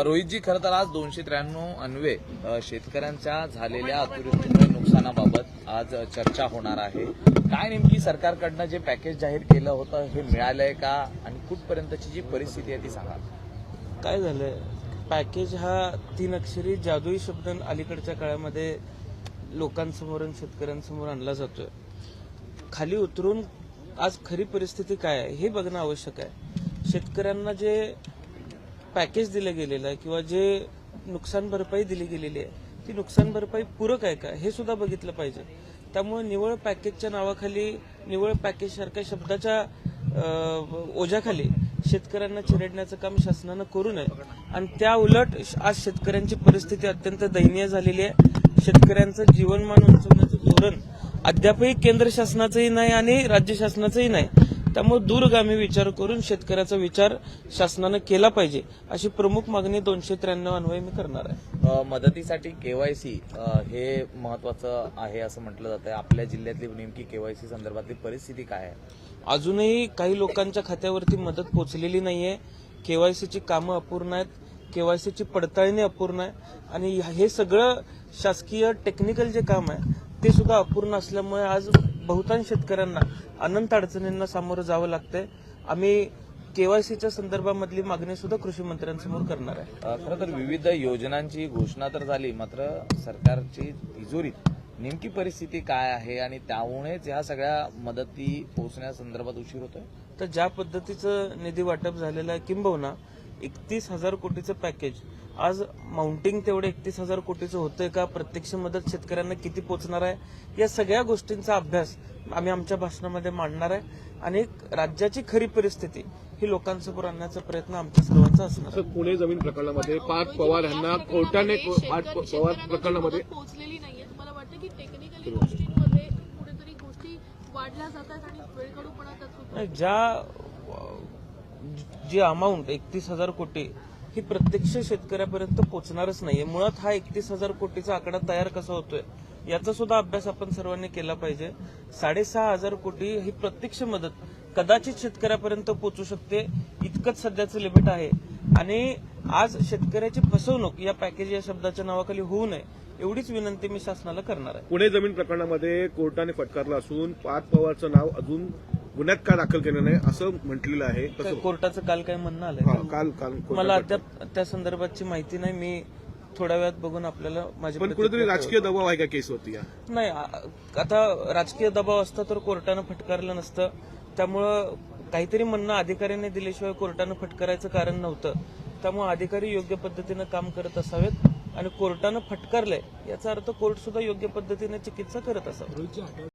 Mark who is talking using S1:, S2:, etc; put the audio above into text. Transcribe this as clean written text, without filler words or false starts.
S1: रोहितजी, खरं तर आज 293 अन्वे शेतकऱ्यांच्या झालेल्या अतिवृष्टीमुळे नुकसानाबाबत आज चर्चा होणार आहे. काय नेमकी सरकारकडनं जे पॅकेज जाहीर केलं होतं हे मिळालंय का आणि कुठपर्यंतची जी परिस्थिती आहे ती सांगा.
S2: काय झालंय, पॅकेज हा 3 अक्षरी जादुई शब्द अलीकडच्या काळामध्ये लोकांसमोर आणि शेतकऱ्यांसमोर आणला जातोय. खाली उतरून आज खरी परिस्थिती काय आहे हे बघणं आवश्यक आहे. शेतकऱ्यांना जे पॅकेज दिलं गेलेलं आहे किंवा जे नुकसान भरपाई दिली गेलेली आहे ती नुकसान भरपाई पूरक आहे का हे सुद्धा बघितलं पाहिजे. त्यामुळे निवळ पॅकेजच्या नावाखाली, निवळ पॅकेज सारख्या शब्दाच्या ओझ्याखाली शेतकऱ्यांना चिरडण्याचं काम शासनानं करू नये. आणि त्या उलट आज शेतकऱ्यांची परिस्थिती अत्यंत दयनीय झालेली आहे. शेतकऱ्यांचं जीवनमान उंचवण्याचं धोरण अद्यापही केंद्र शासनाचंही नाही आणि राज्य शासनाचंही नाही. त्यामुळे दूरगामी विचार करून शेतकऱ्याचा विचार शासनानं केला पाहिजे अशी प्रमुख मागणी 293 अन्वये मी करणार आहे.
S1: मदतीसाठी केवायसी हे महत्वाचं आहे असं म्हटलं जातं. आपल्या जिल्ह्यातली नेमकी केवायसी संदर्भातली परिस्थिती काय आहे?
S2: अजूनही काही लोकांच्या खात्यावरती मदत पोहोचलेली नाहीये. केवायसीची कामं अपूर्ण आहेत, केवायसीची पडताळणी अपूर्ण आहे आणि हे सगळं शासकीय टेक्निकल जे काम आहे ते सुद्धा अपूर्ण असल्यामुळे आज बहुतांश शेतकऱ्यांना अनंत अडचणींना सामोरं जावं लागतंय. आम्ही केवायसीच्या संदर्भामधली मागणी सुद्धा कृषी मंत्र्यांसमोर करणार आहे.
S1: खरं तर विविध योजनांची घोषणा तर झाली, मात्र सरकारची तिजोरीत नेमकी परिस्थिती काय आहे आणि त्यामुळेच ह्या सगळ्या मदती पोहोचण्यासंदर्भात उशीर होतोय.
S2: तर ज्या पद्धतीचं निधी वाटप झालेलं आहे, किंबहुना 31,000 कोटीचं पॅकेज आज माउंटिंग तेवढे 31,000 कोटीचं होतंय का, प्रत्यक्ष मदत शेतकऱ्यांना किती पोहोचणार आहे, या सगळ्या गोष्टींचा अभ्यास आम्ही आमच्या भाषणामध्ये मांडणार आहे आणि राज्याची खरी परिस्थिती ही लोकांसमोर आणण्याचा प्रयत्न आमच्या सर्वांचा असणार आहे.
S3: पुणे जमीन प्रकरणामध्ये पार्थ पवार यांना कोर्टाने पवार प्रकरणामध्ये
S4: पोहोचलेली नाहीये. तुम्हाला वाटतं की टेक्निकली गोष्टींमध्ये कुठेतरी गोष्टी वाढल्या जातात आणि वेळकाढूपणा त्यात होतो?
S2: जी अमाऊंट 31,000 कोटी ही प्रत्यक्ष शेतकऱ्यापर्यंत पोहोचणारच नाहीये. मुळात हा 31,000 कोटीचा आकडा तयार कसा होतोय याचा सुद्धा अभ्यास आपण सर्वांनी केला पाहिजे. 6,500 कोटी ही प्रत्यक्ष मदत कदाचित शेतकऱ्यापर्यंत पोहोचू शकते, इतकंच सध्याचं लिमिट आहे. आणि आज शेतकऱ्याची फसवणूक या पॅकेज या शब्दाच्या नावाखाली होऊ नये एवढीच विनंती मी शासनाला करणार आहे.
S3: पुणे जमीन प्रकरणामध्ये कोर्टाने फटकारलं असून पार्थ पवारचं नाव अजून गुन्ह्यात का दाखल केलं नाही असं म्हटलेलं आहे.
S2: कोर्टाचं काल काय म्हणणं आलंय?
S3: काल
S2: मला अद्याप त्या संदर्भातची माहिती नाही. मी थोड्या वेळात बघून आपल्याला माझी
S3: पण कुठेतरी राजकीय दबाव आहे का केसवरती?
S2: नाही, आता राजकीय दबाव असता तर कोर्टानं फटकारलं नसतं. त्यामुळं काहीतरी म्हणणं अधिकाऱ्यांनी दिल्याशिवाय कोर्टानं फटकारायचं कारण नव्हतं. त्यामुळे अधिकारी योग्य पद्धतीनं काम करत असावेत आणि कोर्टानं फटकारलंय याचा अर्थ कोर्ट सुद्धा योग्य पद्धतीने चिकित्सा करत असावं.